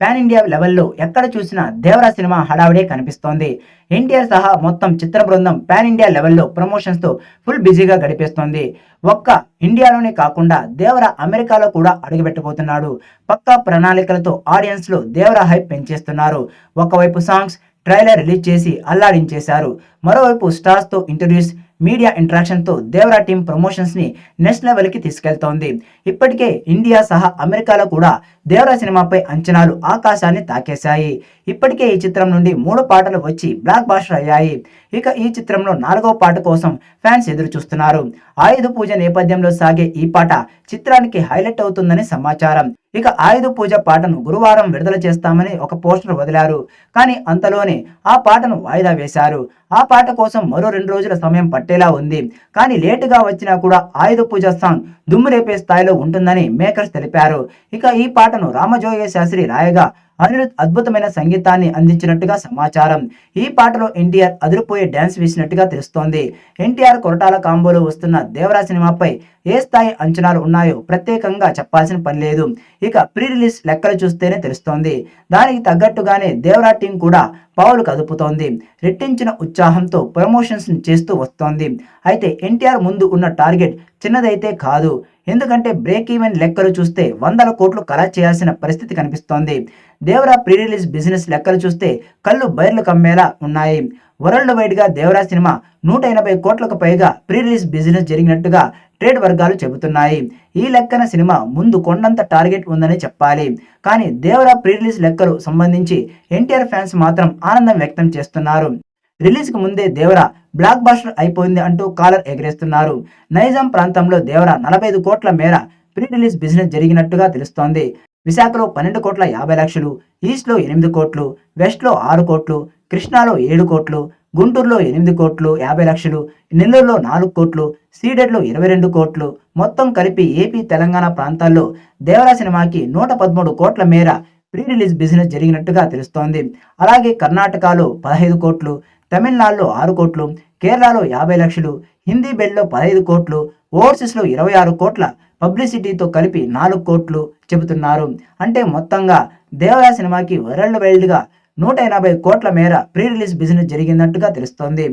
Pan India లెవెల్లో ఎక్కడ చూసినా దేవరా సినిమా హడావిడే కనిపిస్తోంది. ఎన్టీఆర్ సహా మొత్తం చిత్ర బృందం పాన్ ఇండియా లెవెల్లో ప్రమోషన్స్తో ఫుల్ బిజీగా గడిపేస్తోంది. ఒక్క ఇండియాలోనే కాకుండా దేవర అమెరికాలో కూడా అడుగుపెట్టబోతున్నాడు. పక్కా ప్రణాళికలతో ఆడియన్స్లో దేవర హైప్ పెంచేస్తున్నారు. ఒకవైపు సాంగ్స్ ట్రైలర్ రిలీజ్ చేసి అల్లాడించేశారు. మరోవైపు స్టార్స్తో ఇంటర్వ్యూస్, మీడియా ఇంటరాక్షన్తో దేవరా టీం ప్రమోషన్స్ని నెక్స్ట్ లెవెల్కి తీసుకెళ్తోంది. ఇప్పటికే ఇండియా సహా అమెరికాలో కూడా దేవరా సినిమాపై అంచనాలు ఆకాశాన్ని తాకేశాయి. ఇప్పటికే ఈ చిత్రం నుండి 3 పాటలు వచ్చి బ్లాక్ బాస్టర్ అయ్యాయి. ఇక ఈ చిత్రంలో 4వ పాట కోసం ఫ్యాన్స్ ఎదురు చూస్తున్నారు. ఆయుధ పూజ నేపథ్యంలో సాగే ఈ పాట చిత్రానికి హైలైట్ అవుతుందని సమాచారం. ఇక ఆయుధ పూజ పాటను గురువారం విడుదల చేస్తామని ఒక పోస్టర్ వదిలారు. కానీ అంతలోనే ఆ పాటను వాయిదా వేశారు. ఆ పాట కోసం మరో 2 రోజుల సమయం పట్టేలా ఉంది. కానీ లేటుగా వచ్చినా కూడా ఆయుధ పూజ సాంగ్ దుమ్ము రేపే స్థాయిలో ఉంటుందని మేకర్స్ తెలిపారు. ఇక ఈ పాటను రామజోగయ్య శాస్త్రి రాయగా అనిరుద్ అద్భుతమైన సంగీతాన్ని అందించినట్టుగా సమాచారం. ఈ పాటలో ఎన్టీఆర్ అదిరిపోయే డ్యాన్స్ వేసినట్టుగా తెలుస్తోంది. ఎన్టీఆర్ కొరటాల కాంబోలో వస్తున్న దేవరా సినిమాపై ఏ స్థాయి అంచనాలు ఉన్నాయో ప్రత్యేకంగా చెప్పాల్సిన పని లేదు. ఇక ప్రీ రిలీజ్ లెక్కలు చూస్తేనే తెలుస్తోంది. దానికి తగ్గట్టుగానే దేవరా టీం కూడా పావులు కదుపుతోంది. రెట్టించిన ఉత్సాహంతో ప్రమోషన్స్ చేస్తూ వస్తోంది. అయితే ఎన్టీఆర్ ముందు ఉన్న టార్గెట్ చిన్నదైతే కాదు. ఎందుకంటే బ్రేక్ ఈవెన్ లెక్కలు చూస్తే 100 కోట్లు కలెక్ట్ చేయాల్సిన పరిస్థితి కనిపిస్తోంది. దేవరా ప్రీ రిలీజ్ బిజినెస్ లెక్కలు చూస్తే కళ్ళు బైర్లు కమ్మేలా ఉన్నాయి. వరల్డ్ వైడ్ గా దేవరా సినిమా 180 కోట్లకు పైగా ప్రీ రిలీజ్ బిజినెస్ జరిగినట్టుగా ట్రేడ్ వర్గాలు చెబుతున్నాయి. ఈ లెక్కన సినిమా ముందు కొండంత టార్గెట్ ఉందని చెప్పాలి. కానీ దేవరా ప్రీ రిలీజ్ లెక్కలు సంబంధించి ఎన్టీఆర్ ఫ్యాన్స్ మాత్రం ఆనందం వ్యక్తం చేస్తున్నారు. రిలీజ్ కు ముందే దేవరా బ్లాక్ బాస్టర్ అయిపోయింది అంటూ కాలర్ ఎగరేస్తున్నారు. నైజాం ప్రాంతంలో దేవరా 45 కోట్ల మేర ప్రీ రిలీజ్ బిజినెస్ జరిగినట్టుగా తెలుస్తోంది. విశాఖలో 12 కోట్ల 50 లక్షలు, ఈస్ట్లో 8 కోట్లు, వెస్ట్లో 6 కోట్లు, కృష్ణాలో 7 కోట్లు, గుంటూరులో 8 కోట్లు 50 లక్షలు, నెల్లూరులో 4 కోట్లు, సీడెడ్లో 22 కోట్లు, మొత్తం కలిపి ఏపీ తెలంగాణ ప్రాంతాల్లో దేవరా సినిమాకి 113 కోట్ల మేర ప్రీ రిలీజ్ బిజినెస్ జరిగినట్టుగా తెలుస్తోంది. అలాగే కర్ణాటకలో 15 కోట్లు, తమిళనాడులో 6 కోట్లు, కేరళలో 50 లక్షలు, హిందీ బెల్ట్లో 15 కోట్లు, ఓవర్సీస్లో 26 కోట్ల పబ్లిసిటీతో కలిపి 4 కోట్లు చెబుతున్నారు. అంటే మొత్తంగా దేవరా సినిమాకి వరల్డ్ వైడ్గా 180 కోట్ల మేర ప్రీ రిలీజ్ బిజినెస్ జరిగినట్టుగా తెలుస్తోంది.